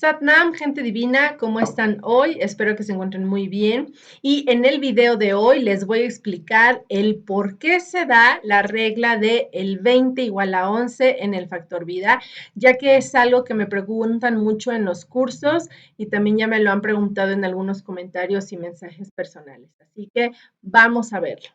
Satnam, gente divina, ¿cómo están hoy? Espero que se encuentren muy bien. Y en el video de hoy les voy a explicar el por qué se da la regla de el 20 igual a 11 en el factor vida, ya que es algo que me preguntan mucho en los cursos y también ya me lo han preguntado en algunos comentarios y mensajes personales. Así que vamos a verlo.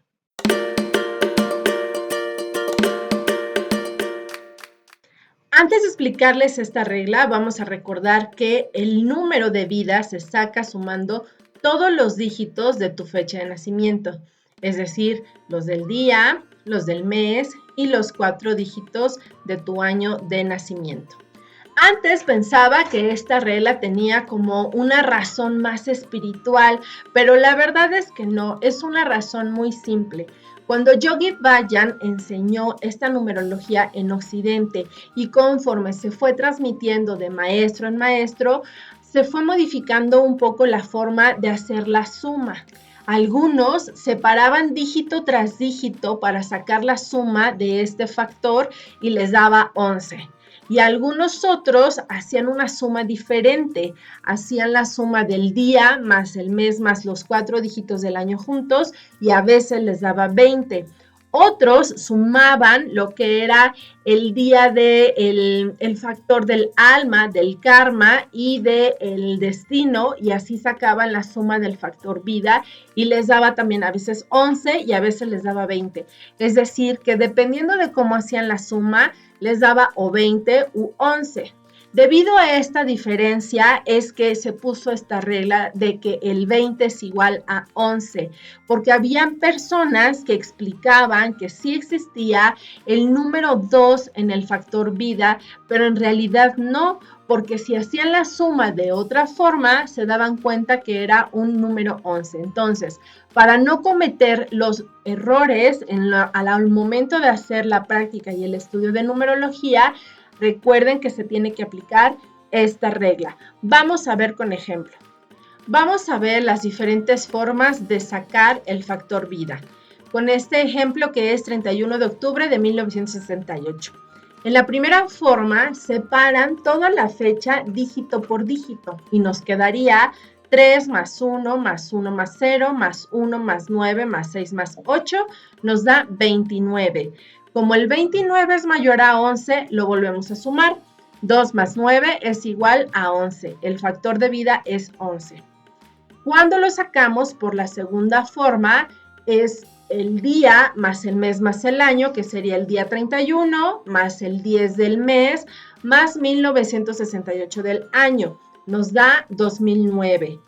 Antes de explicarles esta regla, vamos a recordar que el número de vida se saca sumando todos los dígitos de tu fecha de nacimiento, es decir, los del día, los del mes y los 4 dígitos de tu año de nacimiento. Antes pensaba que esta regla tenía como una razón más espiritual, pero la verdad es que no, es una razón muy simple. Cuando Yogi Bhajan enseñó esta numerología en Occidente y conforme se fue transmitiendo de maestro en maestro, se fue modificando un poco la forma de hacer la suma. Algunos separaban dígito tras dígito para sacar la suma de este factor y les daba 11. Y algunos otros hacían una suma diferente, hacían la suma del día más el mes más los 4 dígitos del año juntos y a veces les daba 20. Otros sumaban lo que era el día del factor del alma, del karma y del destino, y así sacaban la suma del factor vida y les daba también a veces 11 y a veces les daba 20. Es decir, que dependiendo de cómo hacían la suma, les daba o 20 u 11. Debido a esta diferencia es que se puso esta regla de que el 20 es igual a 11, porque habían personas que explicaban que sí existía el número 2 en el factor vida, pero en realidad no, porque si hacían la suma de otra forma, se daban cuenta que era un número 11. Entonces, para no cometer los errores al momento de hacer la práctica y el estudio de numerología, recuerden que se tiene que aplicar esta regla. Vamos a ver con ejemplo. Vamos a ver las diferentes formas de sacar el factor vida. Con este ejemplo que es 31 de octubre de 1968. En la primera forma, separan toda la fecha dígito por dígito y nos quedaría 3 más 1 más 1 más 0 más 1 más 9 más 6 más 8 nos da 29. Como el 29 es mayor a 11, lo volvemos a sumar. 2 más 9 es igual a 11. El factor de vida es 11. Cuando lo sacamos por la segunda forma, es el día más el mes más el año, que sería el día 31, más el 10 del mes, más 1968 del año. Nos da 2009.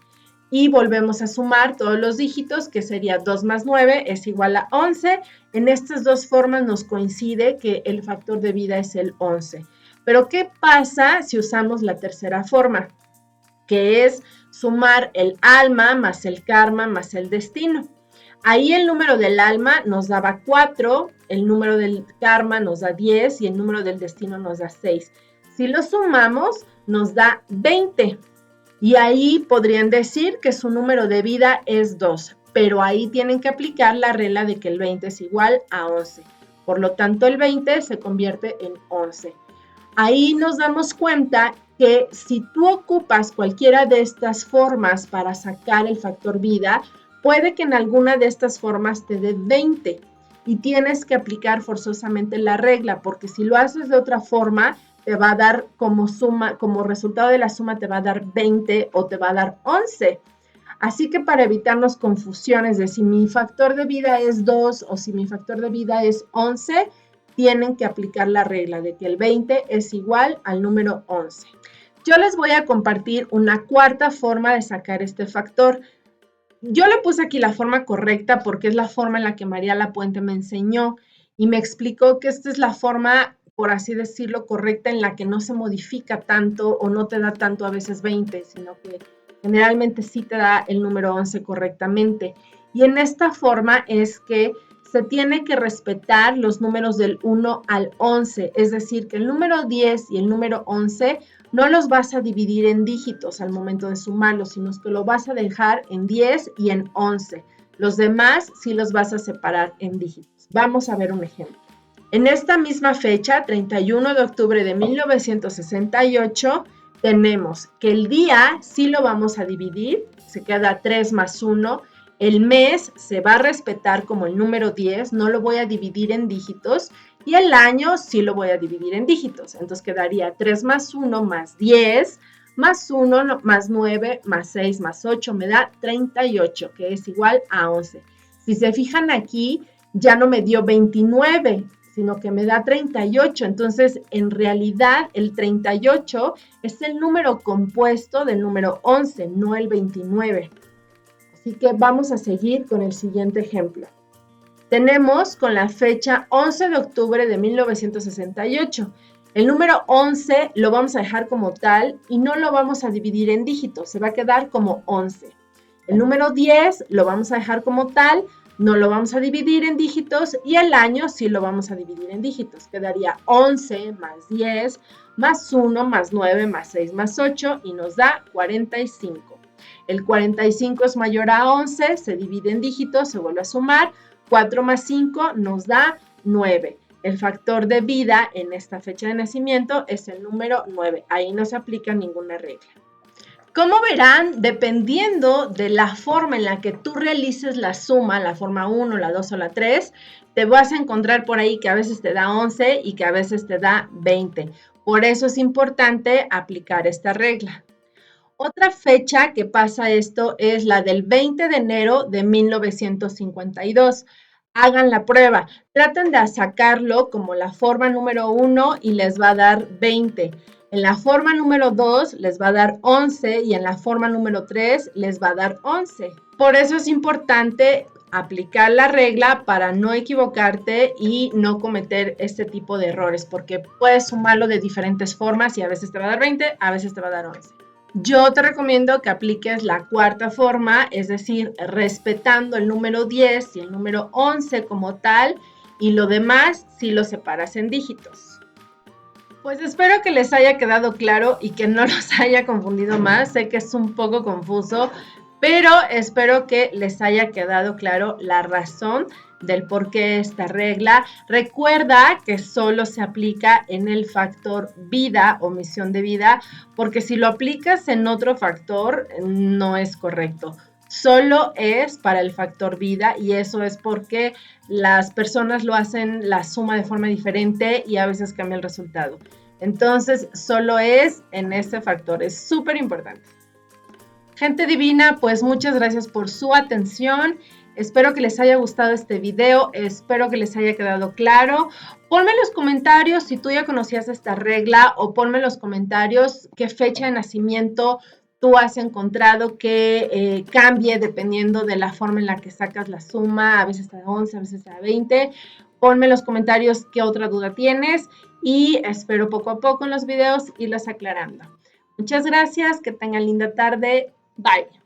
Y volvemos a sumar todos los dígitos, que sería 2 más 9 es igual a 11. En estas dos formas nos coincide que el factor de vida es el 11. Pero ¿qué pasa si usamos la tercera forma? Que es sumar el alma más el karma más el destino. Ahí el número del alma nos daba 4, el número del karma nos da 10 y el número del destino nos da 6. Si lo sumamos, nos da 20. Y ahí podrían decir que su número de vida es 2, pero ahí tienen que aplicar la regla de que el 20 es igual a 11. Por lo tanto, el 20 se convierte en 11. Ahí nos damos cuenta que si tú ocupas cualquiera de estas formas para sacar el factor vida, puede que en alguna de estas formas te dé 20 y tienes que aplicar forzosamente la regla, porque si lo haces de otra forma, te va a dar como suma, como resultado de la suma te va a dar 20 o te va a dar 11. Así que para evitarnos confusiones de si mi factor de vida es 2 o si mi factor de vida es 11, tienen que aplicar la regla de que el 20 es igual al número 11. Yo les voy a compartir una cuarta forma de sacar este factor. Yo le puse aquí la forma correcta porque es la forma en la que María Lapuente me enseñó y me explicó que esta es la forma, por así decirlo, correcta en la que no se modifica tanto o no te da tanto a veces 20, sino que generalmente sí te da el número 11 correctamente. Y en esta forma es que se tiene que respetar los números del 1 al 11, es decir, que el número 10 y el número 11 no los vas a dividir en dígitos al momento de sumarlos, sino que lo vas a dejar en 10 y en 11. Los demás sí los vas a separar en dígitos. Vamos a ver un ejemplo. En esta misma fecha, 31 de octubre de 1968, tenemos que el día sí lo vamos a dividir, se queda 3 más 1. El mes se va a respetar como el número 10, no lo voy a dividir en dígitos. Y el año sí lo voy a dividir en dígitos. Entonces quedaría 3 más 1 más 10, más 1 más 9, más 6, más 8, me da 38, que es igual a 11. Si se fijan aquí, ya no me dio 29, sino que me da 38. Entonces, en realidad, el 38 es el número compuesto del número 11, no el 29. Así que vamos a seguir con el siguiente ejemplo. Tenemos con la fecha 11 de octubre de 1968. El número 11 lo vamos a dejar como tal y no lo vamos a dividir en dígitos, se va a quedar como 11. El número 10 lo vamos a dejar como tal, no lo vamos a dividir en dígitos y el año sí lo vamos a dividir en dígitos. Quedaría 11 más 10 más 1 más 9 más 6 más 8 y nos da 45. El 45 es mayor a 11, se divide en dígitos, se vuelve a sumar. 4 más 5 nos da 9. El factor de vida en esta fecha de nacimiento es el número 9. Ahí no se aplica ninguna regla. Como verán, dependiendo de la forma en la que tú realices la suma, la forma 1, la 2 o la 3, te vas a encontrar por ahí que a veces te da 11 y que a veces te da 20. Por eso es importante aplicar esta regla. Otra fecha que pasa esto es la del 20 de enero de 1952. Hagan la prueba, traten de sacarlo como la forma número 1 y les va a dar 20. En la forma número 2 les va a dar 11 y en la forma número 3 les va a dar 11. Por eso es importante aplicar la regla para no equivocarte y no cometer este tipo de errores, porque puedes sumarlo de diferentes formas y a veces te va a dar 20, a veces te va a dar 11. Yo te recomiendo que apliques la cuarta forma, es decir, respetando el número 10 y el número 11 como tal, y lo demás sí lo separas en dígitos. Pues espero que les haya quedado claro y que no los haya confundido más. Sé que es un poco confuso, pero espero que les haya quedado claro la razón del por qué esta regla. Recuerda que solo se aplica en el factor vida o misión de vida, porque si lo aplicas en otro factor no es correcto. Solo es para el factor vida y eso es porque las personas lo hacen la suma de forma diferente y a veces cambia el resultado. Entonces, solo es en este factor, es súper importante. Gente divina, pues muchas gracias por su atención. Espero que les haya gustado este video, espero que les haya quedado claro. Ponme en los comentarios si tú ya conocías esta regla o ponme en los comentarios qué fecha de nacimiento tú has encontrado que cambie dependiendo de la forma en la que sacas la suma, a veces a 11, a veces a 20. Ponme en los comentarios qué otra duda tienes y espero poco a poco en los videos irlas aclarando. Muchas gracias, que tengan linda tarde. Bye.